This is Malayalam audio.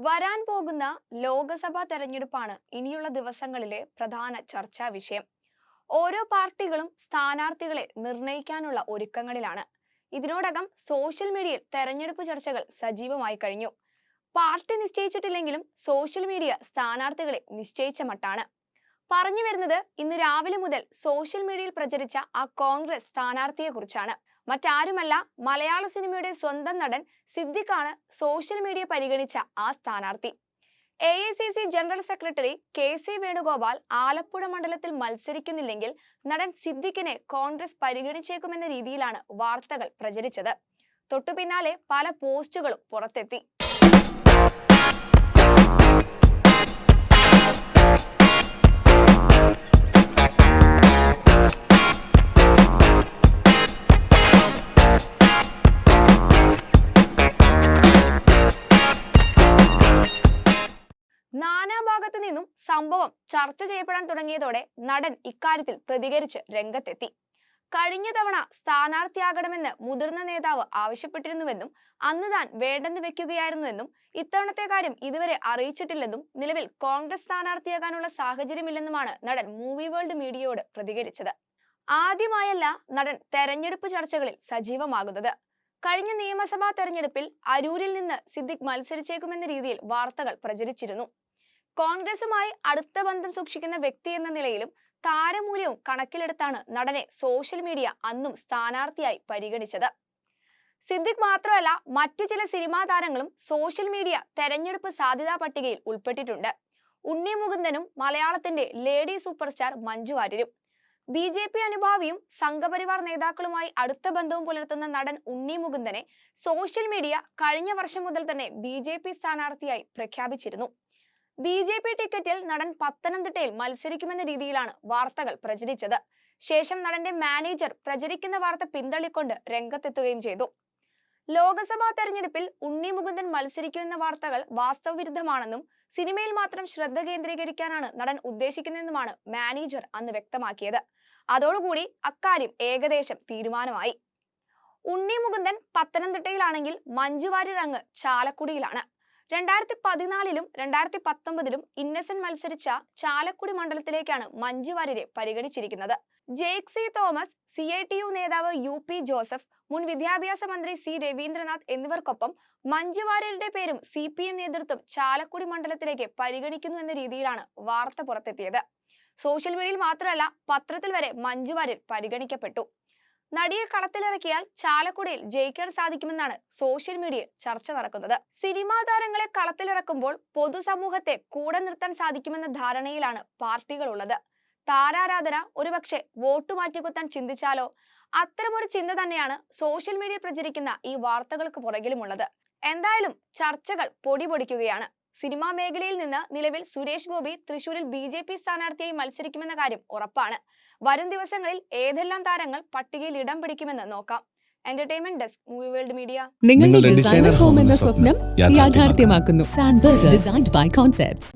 വരാൻ പോകുന്ന ലോക്സഭാ തെരഞ്ഞെടുപ്പാണ് ഇനിയുള്ള ദിവസങ്ങളിലെ പ്രധാന ചർച്ചാ വിഷയം. ഓരോ പാർട്ടികളും സ്ഥാനാർത്ഥികളെ നിർണയിക്കാനുള്ള ഒരുക്കങ്ങളിലാണ്. ഇതിനോടകം സോഷ്യൽ മീഡിയയിൽ തെരഞ്ഞെടുപ്പ് ചർച്ചകൾ സജീവമായി കഴിഞ്ഞു. പാർട്ടി നിശ്ചയിച്ചിട്ടില്ലെങ്കിലും സോഷ്യൽ മീഡിയ സ്ഥാനാർത്ഥികളെ നിശ്ചയിച്ച മട്ടാണ്. പറഞ്ഞു വരുന്നത് ഇന്ന് രാവിലെ മുതൽ സോഷ്യൽ മീഡിയയിൽ പ്രചരിച്ച ആ കോൺഗ്രസ് സ്ഥാനാർത്ഥിയെ കുറിച്ചാണ്. മറ്റാരുമല്ല, മലയാള സിനിമയുടെ സ്വന്തം നടൻ സിദ്ദിഖാണ് സോഷ്യൽ മീഡിയ പരിഗണിച്ച ആ സ്ഥാനാർത്ഥി. AICC general secretary KC Venugopal Alappuzha മണ്ഡലത്തിൽ മത്സരിക്കുന്നില്ലെങ്കിൽ നടൻ സിദ്ദിഖിനെ കോൺഗ്രസ് പരിഗണിച്ചേക്കുമെന്ന രീതിയിലാണ് വാർത്തകൾ പ്രചരിച്ചത്. തൊട്ടുപിന്നാലെ പല പോസ്റ്റുകളും പുറത്തെത്തി. നാനാഭാഗത്തു നിന്നും സംഭവം ചർച്ച ചെയ്യപ്പെടാൻ തുടങ്ങിയതോടെ നടൻ ഇക്കാര്യത്തിൽ പ്രതികരിച്ച് രംഗത്തെത്തി. കഴിഞ്ഞ തവണ സ്ഥാനാർത്ഥിയാകണമെന്ന് മുതിർന്ന നേതാവ് ആവശ്യപ്പെട്ടിരുന്നുവെന്നും അന്ന് താൻ വേണ്ടെന്ന് വെക്കുകയായിരുന്നുവെന്നും ഇത്തവണത്തെ കാര്യം ഇതുവരെ അറിയിച്ചിട്ടില്ലെന്നും നിലവിൽ കോൺഗ്രസ് സ്ഥാനാർത്ഥിയാകാനുള്ള സാഹചര്യമില്ലെന്നുമാണ് നടൻ മൂവി വേൾഡ് മീഡിയയോട് പ്രതികരിച്ചത്. ആദ്യമായല്ല നടൻ തെരഞ്ഞെടുപ്പ് ചർച്ചകളിൽ സജീവമാകുന്നത്. കഴിഞ്ഞ നിയമസഭാ തെരഞ്ഞെടുപ്പിൽ അരൂരിൽ നിന്ന് സിദ്ദിഖ് മത്സരിച്ചേക്കുമെന്ന രീതിയിൽ വാർത്തകൾ പ്രചരിച്ചിരുന്നു. കോൺഗ്രസുമായി അടുത്ത ബന്ധം സൂക്ഷിക്കുന്ന വ്യക്തി എന്ന നിലയിലും താരമൂല്യവും കണക്കിലെടുത്താണ് നടനെ സോഷ്യൽ മീഡിയ അന്നും സ്ഥാനാർത്ഥിയായി പരിഗണിച്ചത്. സിദ്ദിഖ് മാത്രമല്ല, മറ്റു ചില സിനിമാ താരങ്ങളും സോഷ്യൽ മീഡിയ തെരഞ്ഞെടുപ്പ് സാധ്യതാ പട്ടികയിൽ ഉൾപ്പെട്ടിട്ടുണ്ട്. ഉണ്ണി മുകുന്ദനും മലയാളത്തിന്റെ ലേഡി സൂപ്പർ സ്റ്റാർ മഞ്ജു വാര്യരും. BJP അനുഭാവിയും സംഘപരിവാർ നേതാക്കളുമായി അടുത്ത ബന്ധവും പുലർത്തുന്ന നടൻ ഉണ്ണി മുകുന്ദനെ സോഷ്യൽ മീഡിയ കഴിഞ്ഞ വർഷം മുതൽ തന്നെ BJP സ്ഥാനാർത്ഥിയായി പ്രഖ്യാപിച്ചിരുന്നു. BJP ടിക്കറ്റിൽ നടൻ പത്തനംതിട്ടയിൽ മത്സരിക്കുമെന്ന രീതിയിലാണ് വാർത്തകൾ പ്രചരിച്ചത്. ശേഷം നടന്റെ മാനേജർ പ്രചരിക്കുന്ന വാർത്ത പിന്തള്ളിക്കൊണ്ട് രംഗത്തെത്തുകയും ചെയ്തു. ലോക്സഭാ തെരഞ്ഞെടുപ്പിൽ ഉണ്ണി മുകുന്ദൻ മത്സരിക്കുമെന്ന വാർത്തകൾ വാസ്തവവിരുദ്ധമാണെന്നും സിനിമയിൽ മാത്രം ശ്രദ്ധ കേന്ദ്രീകരിക്കാനാണ് നടൻ ഉദ്ദേശിക്കുന്നതെന്നുമാണ് മാനേജർ അന്ന് വ്യക്തമാക്കിയത്. അതോടുകൂടി അക്കാര്യം ഏകദേശം തീരുമാനമായി. ഉണ്ണി മുകുന്ദൻ പത്തനംതിട്ടയിലാണെങ്കിൽ മഞ്ജു വാര്യർ അങ്ങ് ചാലക്കുടിയിലാണ്. 2014-ലും 2019-ലും ഇന്നസെന്റ് മത്സരിച്ച ചാലക്കുടി മണ്ഡലത്തിലേക്കാണ് മഞ്ജു വാര്യരെ പരിഗണിച്ചിരിക്കുന്നത്. ജേക്ക് സി തോമസ്, CITU നേതാവ് UP ജോസഫ്, മുൻ വിദ്യാഭ്യാസ മന്ത്രി C രവീന്ദ്രനാഥ് എന്നിവർക്കൊപ്പം മഞ്ജു വാര്യരുടെ പേരും CPM നേതൃത്വം ചാലക്കുടി മണ്ഡലത്തിലേക്ക് പരിഗണിക്കുന്നു എന്ന രീതിയിലാണ് വാർത്ത പുറത്തെത്തിയത്. സോഷ്യൽ മീഡിയയിൽ മാത്രമല്ല, പത്രത്തിൽ വരെ മഞ്ജു വാര്യർ പരിഗണിക്കപ്പെട്ടു. നടിയെ കളത്തിലിറക്കിയാൽ ചാലക്കുടിയിൽ ജയിക്കാൻ സാധിക്കുമെന്നാണ് സോഷ്യൽ മീഡിയയിൽ ചർച്ച നടക്കുന്നത്. സിനിമാ താരങ്ങളെ കളത്തിലിറക്കുമ്പോൾ പൊതുസമൂഹത്തെ കൂടെ നിർത്താൻ സാധിക്കുമെന്ന ധാരണയിലാണ് പാർട്ടികളുള്ളത്. താരാരാധന ഒരുപക്ഷെ വോട്ട് മാറ്റിക്കുത്താൻ ചിന്തിച്ചാലോ? അത്തരമൊരു ചിന്ത തന്നെയാണ് സോഷ്യൽ മീഡിയ പ്രചരിക്കുന്ന ഈ വാർത്തകൾക്ക് പുറകിലുമുള്ളത്. എന്തായാലും ചർച്ചകൾ പൊടിപൊടിക്കുകയാണ്. സിനിമാ മേഖലയിൽ നിന്ന് നിലവിൽ സുരേഷ് ഗോപി തൃശൂരിൽ BJP സ്ഥാനാർത്ഥിയായി മത്സരിക്കുമെന്ന കാര്യം ഉറപ്പാണ്. വരും ദിവസങ്ങളിൽ ഏതെല്ലാം താരങ്ങൾ പട്ടികയിൽ ഇടം പിടിക്കുമെന്ന് നോക്കാം. Entertainment desk, movie world media. നിങ്ങളുടെ ഡിസൈനർ ഹോം എന്ന സ്വപ്നം യാഥാർത്ഥ്യമാക്കുന്നു. സാൻബിൾഡ് ഡിസൈൻഡ് ബൈ കോൺസെപ്റ്റ്സ്.